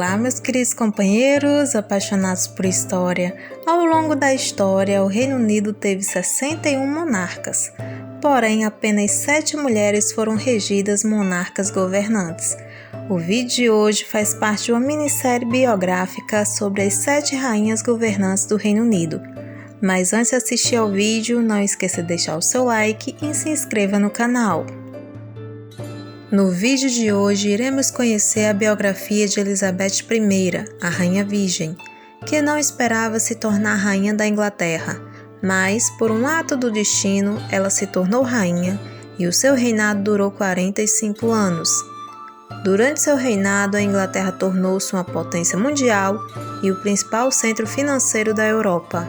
Olá, meus queridos companheiros apaixonados por história. Ao longo da história, o Reino Unido teve 61 monarcas, porém apenas 7 mulheres foram regidas monarcas governantes. O vídeo de hoje faz parte de uma minissérie biográfica sobre as 7 rainhas governantes do Reino Unido. Mas antes de assistir ao vídeo, não esqueça de deixar o seu like e se inscreva no canal. No vídeo de hoje, iremos conhecer a biografia de Elizabeth I, a Rainha Virgem, que não esperava se tornar rainha da Inglaterra, mas, por um ato do destino, ela se tornou rainha e o seu reinado durou 45 anos. Durante seu reinado, a Inglaterra tornou-se uma potência mundial e o principal centro financeiro da Europa.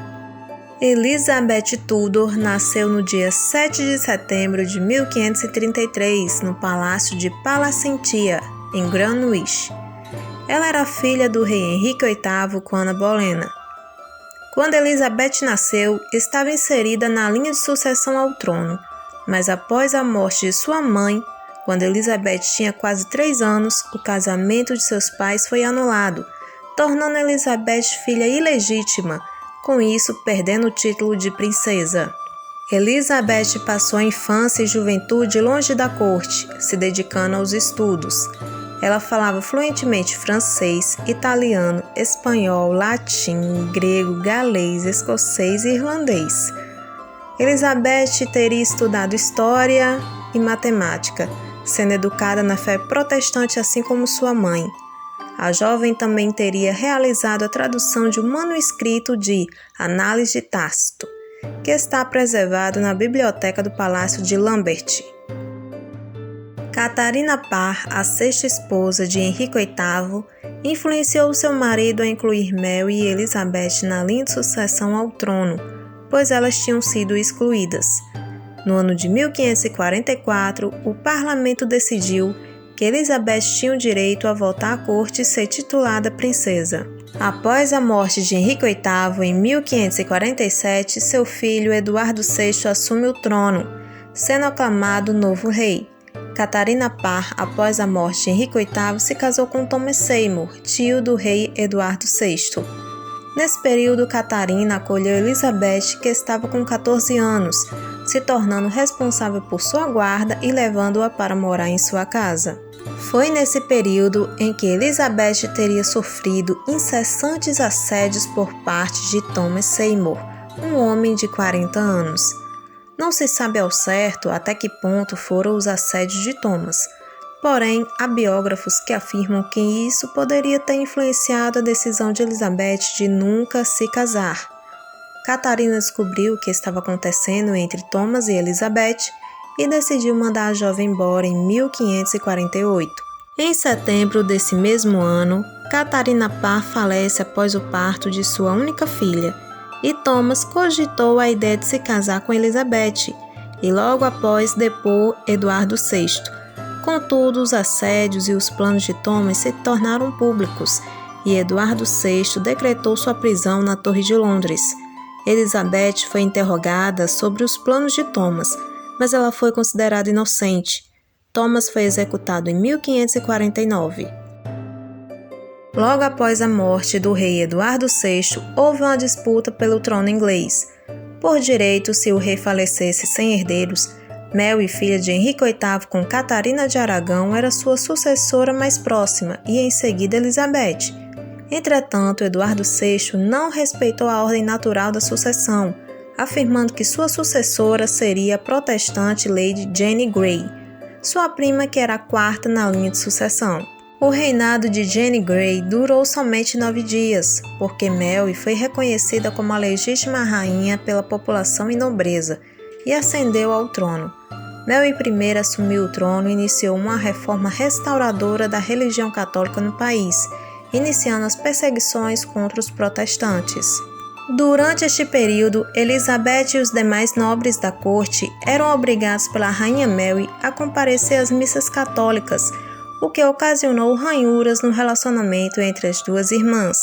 Elizabeth Tudor nasceu no dia 7 de setembro de 1533, no Palácio de Placentia, em Greenwich. Ela era filha do rei Henrique VIII com Ana Bolena. Quando Elizabeth nasceu, estava inserida na linha de sucessão ao trono, mas após a morte de sua mãe, quando Elizabeth tinha quase 3 anos, o casamento de seus pais foi anulado, tornando Elizabeth filha ilegítima, com isso perdendo o título de princesa. Elizabeth passou a infância e juventude longe da corte, se dedicando aos estudos. Ela falava fluentemente francês, italiano, espanhol, latim, grego, galês, escocês e irlandês. Elizabeth teria estudado história e matemática, sendo educada na fé protestante assim como sua mãe. A jovem também teria realizado a tradução de um manuscrito de Análise de Tácito, que está preservado na biblioteca do Palácio de Lambeth. Catarina Parr, a sexta esposa de Henrique VIII, influenciou seu marido a incluir Mary e Elizabeth na linha de sucessão ao trono, pois elas tinham sido excluídas. No ano de 1544, o parlamento decidiu que Elizabeth tinha o direito a voltar à corte e ser titulada princesa. Após a morte de Henrique VIII em 1547, seu filho Eduardo VI assume o trono, sendo aclamado novo rei. Catarina Parr, após a morte de Henrique VIII, se casou com Thomas Seymour, tio do rei Eduardo VI. Nesse período, Catarina acolheu Elizabeth, que estava com 14 anos, se tornando responsável por sua guarda e levando-a para morar em sua casa. Foi nesse período em que Elizabeth teria sofrido incessantes assédios por parte de Thomas Seymour, um homem de 40 anos. Não se sabe ao certo até que ponto foram os assédios de Thomas, porém, há biógrafos que afirmam que isso poderia ter influenciado a decisão de Elizabeth de nunca se casar. Catarina descobriu o que estava acontecendo entre Thomas e Elizabeth e decidiu mandar a jovem embora em 1548. Em setembro desse mesmo ano, Catarina Parr falece após o parto de sua única filha, e Thomas cogitou a ideia de se casar com Elizabeth e logo após depor Eduardo VI. Contudo, os assédios e os planos de Thomas se tornaram públicos e Eduardo VI decretou sua prisão na Torre de Londres. Elizabeth foi interrogada sobre os planos de Thomas, mas ela foi considerada inocente. Thomas foi executado em 1549. Logo após a morte do rei Eduardo VI, houve uma disputa pelo trono inglês. Por direito, se o rei falecesse sem herdeiros, Mary, filha de Henrique VIII com Catarina de Aragão, era sua sucessora mais próxima e em seguida Elizabeth. Entretanto, Eduardo VI não respeitou a ordem natural da sucessão, afirmando que sua sucessora seria a protestante Lady Jane Grey, sua prima que era a quarta na linha de sucessão. O reinado de Jane Grey durou somente 9 dias, porque Mary foi reconhecida como a legítima rainha pela população e nobreza, e ascendeu ao trono. Mary I assumiu o trono e iniciou uma reforma restauradora da religião católica no país, iniciando as perseguições contra os protestantes. Durante este período, Elizabeth e os demais nobres da corte eram obrigados pela rainha Mary a comparecer às missas católicas, o que ocasionou ranhuras no relacionamento entre as duas irmãs.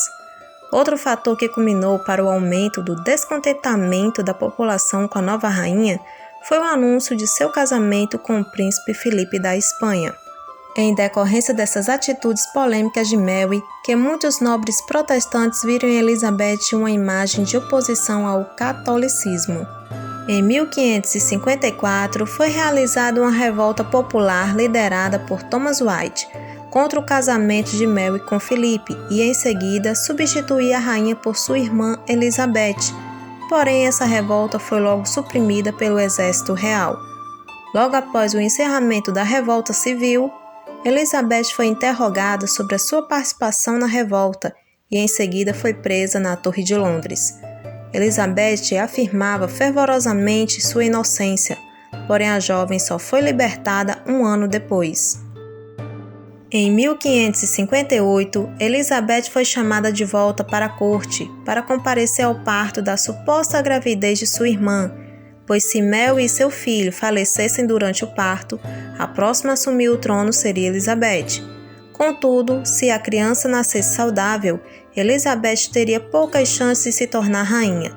Outro fator que culminou para o aumento do descontentamento da população com a nova rainha foi o anúncio de seu casamento com o príncipe Filipe da Espanha. Em decorrência dessas atitudes polêmicas de Mary, que muitos nobres protestantes viram em Elizabeth uma imagem de oposição ao catolicismo. Em 1554, foi realizada uma revolta popular liderada por Thomas White contra o casamento de Mary com Filipe e, em seguida, substituía a rainha por sua irmã Elizabeth. Porém, essa revolta foi logo suprimida pelo exército real. Logo após o encerramento da revolta civil, Elizabeth foi interrogada sobre a sua participação na revolta e, em seguida, foi presa na Torre de Londres. Elizabeth afirmava fervorosamente sua inocência, porém a jovem só foi libertada um ano depois. Em 1558, Elizabeth foi chamada de volta para a corte para comparecer ao parto da suposta gravidez de sua irmã, pois se Mary e seu filho falecessem durante o parto, a próxima a assumir o trono seria Elizabeth. Contudo, se a criança nascesse saudável, Elizabeth teria poucas chances de se tornar rainha.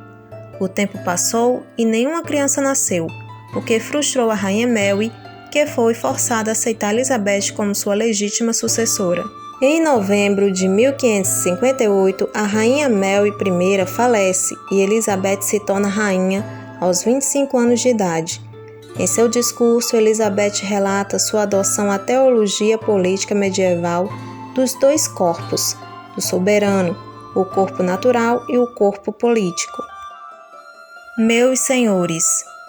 O tempo passou e nenhuma criança nasceu, o que frustrou a rainha Mary, que foi forçada a aceitar Elizabeth como sua legítima sucessora. Em novembro de 1558, a rainha Mary I falece e Elizabeth se torna rainha aos 25 anos de idade. Em seu discurso, Elizabeth relata sua adoção à teologia política medieval dos dois corpos, do soberano, o corpo natural e o corpo político. Meus senhores,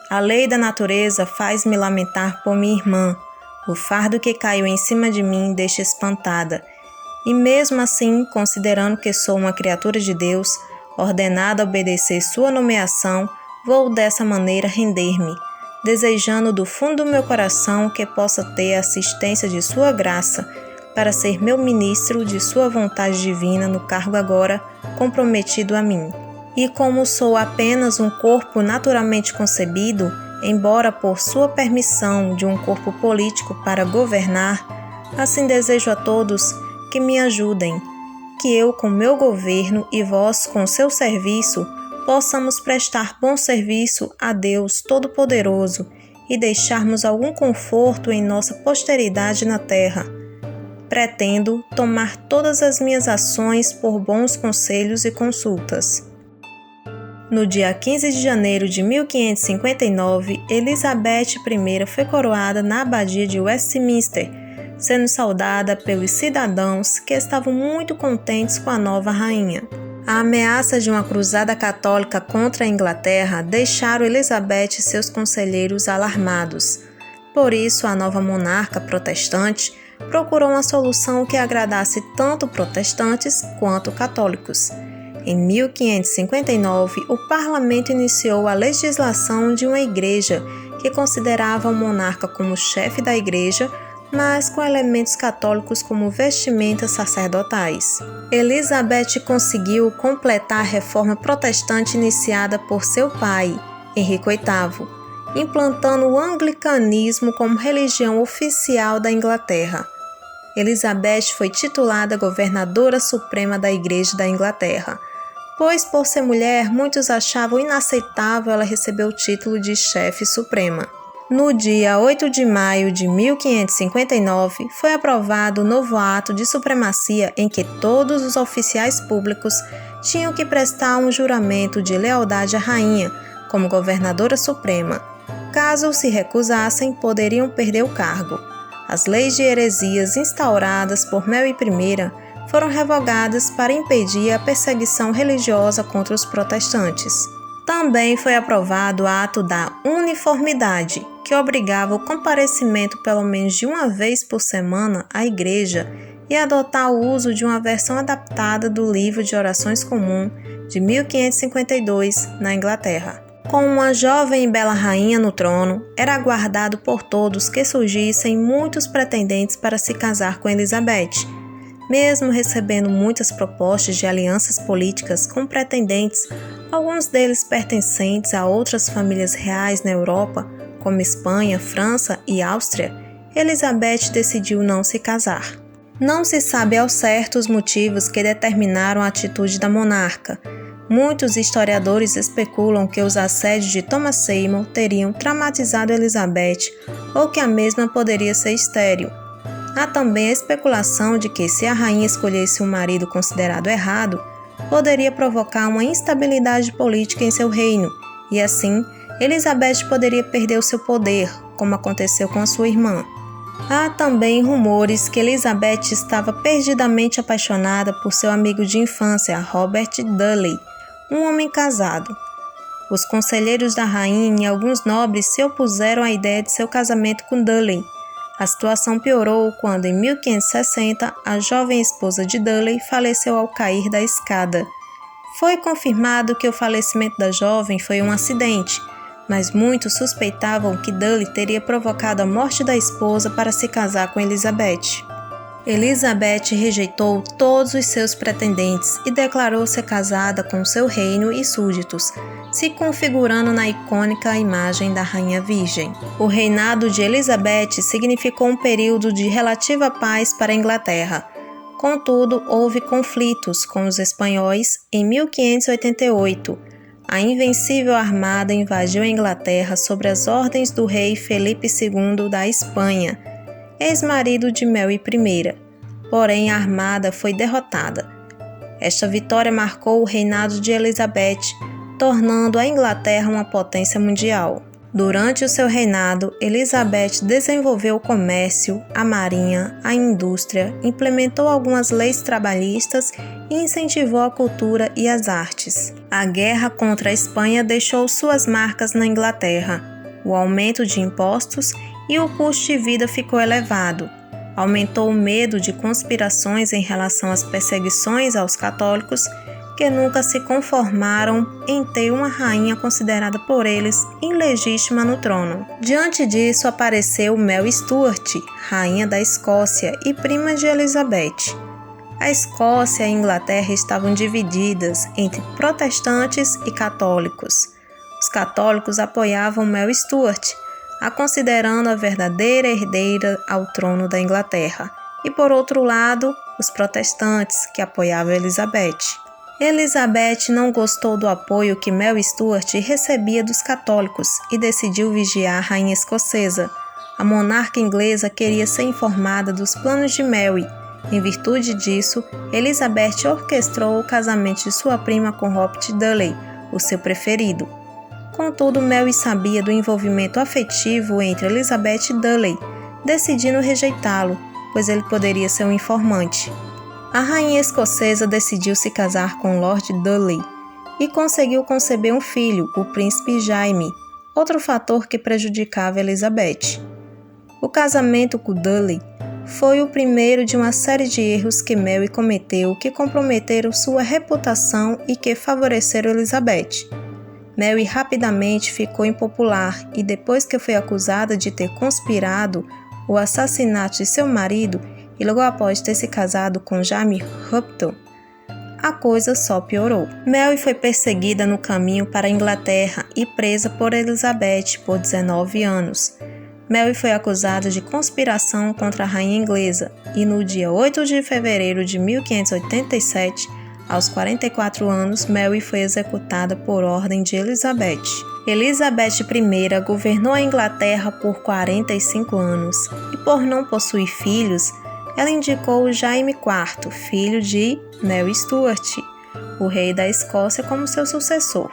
a lei da natureza faz-me lamentar por minha irmã. O fardo que caiu em cima de mim deixa espantada. E mesmo assim, considerando que sou uma criatura de Deus, ordenada a obedecer sua nomeação, vou dessa maneira render-me, desejando do fundo do meu coração que possa ter a assistência de sua graça para ser meu ministro de sua vontade divina no cargo agora comprometido a mim. E como sou apenas um corpo naturalmente concebido, embora por sua permissão de um corpo político para governar, assim desejo a todos que me ajudem, que eu com meu governo e vós com seu serviço possamos prestar bom serviço a Deus Todo-Poderoso e deixarmos algum conforto em nossa posteridade na terra. Pretendo tomar todas as minhas ações por bons conselhos e consultas. No dia 15 de janeiro de 1559, Elizabeth I foi coroada na abadia de Westminster, sendo saudada pelos cidadãos que estavam muito contentes com a nova rainha. A ameaça de uma cruzada católica contra a Inglaterra deixaram Elizabeth e seus conselheiros alarmados. Por isso, a nova monarca protestante procurou uma solução que agradasse tanto protestantes quanto católicos. Em 1559, o parlamento iniciou a legislação de uma igreja que considerava o monarca como chefe da igreja, mas com elementos católicos como vestimentas sacerdotais. Elizabeth conseguiu completar a reforma protestante iniciada por seu pai, Henrique VIII, implantando o anglicanismo como religião oficial da Inglaterra. Elizabeth foi titulada governadora suprema da Igreja da Inglaterra, pois por ser mulher, muitos achavam inaceitável ela receber o título de chefe suprema. No dia 8 de maio de 1559, foi aprovado o novo ato de supremacia em que todos os oficiais públicos tinham que prestar um juramento de lealdade à rainha como governadora suprema. Caso se recusassem, poderiam perder o cargo. As leis de heresias instauradas por Mary I foram revogadas para impedir a perseguição religiosa contra os protestantes. Também foi aprovado o ato da uniformidade, que obrigava o comparecimento pelo menos de uma vez por semana à igreja e adotar o uso de uma versão adaptada do Livro de Orações Comum de 1552, na Inglaterra. Com uma jovem e bela rainha no trono, era aguardado por todos que surgissem muitos pretendentes para se casar com Elizabeth. Mesmo recebendo muitas propostas de alianças políticas com pretendentes, alguns deles pertencentes a outras famílias reais na Europa, como Espanha, França e Áustria, Elizabeth decidiu não se casar. Não se sabe ao certo os motivos que determinaram a atitude da monarca. Muitos historiadores especulam que os assédios de Thomas Seymour teriam traumatizado Elizabeth ou que a mesma poderia ser estéril. Há também a especulação de que, se a rainha escolhesse um marido considerado errado, poderia provocar uma instabilidade política em seu reino, e assim, Elizabeth poderia perder o seu poder, como aconteceu com a sua irmã. Há também rumores que Elizabeth estava perdidamente apaixonada por seu amigo de infância, Robert Dudley, um homem casado. Os conselheiros da rainha e alguns nobres se opuseram à ideia de seu casamento com Dudley. A situação piorou quando, em 1560, a jovem esposa de Dudley faleceu ao cair da escada. Foi confirmado que o falecimento da jovem foi um acidente, mas muitos suspeitavam que Dudley teria provocado a morte da esposa para se casar com Elizabeth. Elizabeth rejeitou todos os seus pretendentes e declarou ser casada com seu reino e súditos, se configurando na icônica imagem da Rainha Virgem. O reinado de Elizabeth significou um período de relativa paz para a Inglaterra. Contudo, houve conflitos com os espanhóis em 1588. A Invencível Armada invadiu a Inglaterra sob as ordens do rei Felipe II da Espanha, ex-marido de Mary I. Porém, a armada foi derrotada. Esta vitória marcou o reinado de Elizabeth, tornando a Inglaterra uma potência mundial. Durante o seu reinado, Elizabeth desenvolveu o comércio, a marinha, a indústria, implementou algumas leis trabalhistas e incentivou a cultura e as artes. A guerra contra a Espanha deixou suas marcas na Inglaterra. O aumento de impostos e o custo de vida ficou elevado. Aumentou o medo de conspirações em relação às perseguições aos católicos, que nunca se conformaram em ter uma rainha considerada por eles ilegítima no trono. Diante disso, apareceu Mary Stuart, rainha da Escócia e prima de Elizabeth. A Escócia e a Inglaterra estavam divididas entre protestantes e católicos. Os católicos apoiavam Mary Stuart, a considerando a verdadeira herdeira ao trono da Inglaterra, e por outro lado, os protestantes, que apoiavam Elizabeth. Elizabeth não gostou do apoio que Mary Stuart recebia dos católicos e decidiu vigiar a rainha escocesa. A monarca inglesa queria ser informada dos planos de Mary. Em virtude disso, Elizabeth orquestrou o casamento de sua prima com Robert Dudley, o seu preferido. Contudo, Mary sabia do envolvimento afetivo entre Elizabeth e Dudley, decidindo rejeitá-lo, pois ele poderia ser um informante. A rainha escocesa decidiu se casar com Lord Dudley e conseguiu conceber um filho, o príncipe Jaime, outro fator que prejudicava Elizabeth. O casamento com Dudley foi o primeiro de uma série de erros que Mary cometeu que comprometeram sua reputação e que favoreceram Elizabeth. Mary rapidamente ficou impopular e, depois que foi acusada de ter conspirado o assassinato de seu marido e logo após ter se casado com Jaime Houghton, a coisa só piorou. Mary foi perseguida no caminho para a Inglaterra e presa por Elizabeth por 19 anos. Mary foi acusada de conspiração contra a rainha inglesa e no dia 8 de fevereiro de 1587, aos 44 anos, Mary foi executada por ordem de Elizabeth. Elizabeth I governou a Inglaterra por 45 anos e, por não possuir filhos, ela indicou Jaime IV, filho de Mary Stuart, o rei da Escócia, como seu sucessor.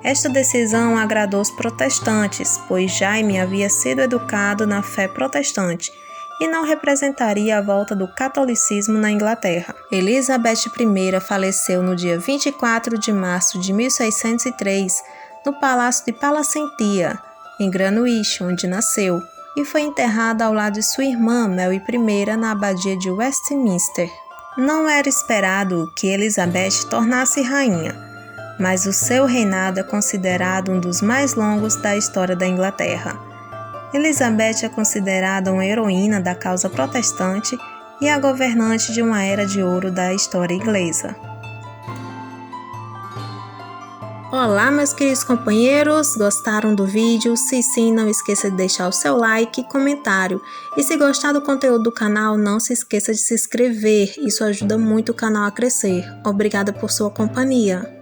Esta decisão agradou os protestantes, pois Jaime havia sido educado na fé protestante e não representaria a volta do catolicismo na Inglaterra. Elizabeth I faleceu no dia 24 de março de 1603, no Palácio de Placentia, em Greenwich, onde nasceu, e foi enterrada ao lado de sua irmã Mary I na abadia de Westminster. Não era esperado que Elizabeth tornasse rainha, mas o seu reinado é considerado um dos mais longos da história da Inglaterra. Elizabeth é considerada uma heroína da causa protestante e a governante de uma era de ouro da história inglesa. Olá, meus queridos companheiros, gostaram do vídeo? Se sim, não esqueça de deixar o seu like e comentário. E se gostar do conteúdo do canal, não se esqueça de se inscrever, isso ajuda muito o canal a crescer. Obrigada por sua companhia.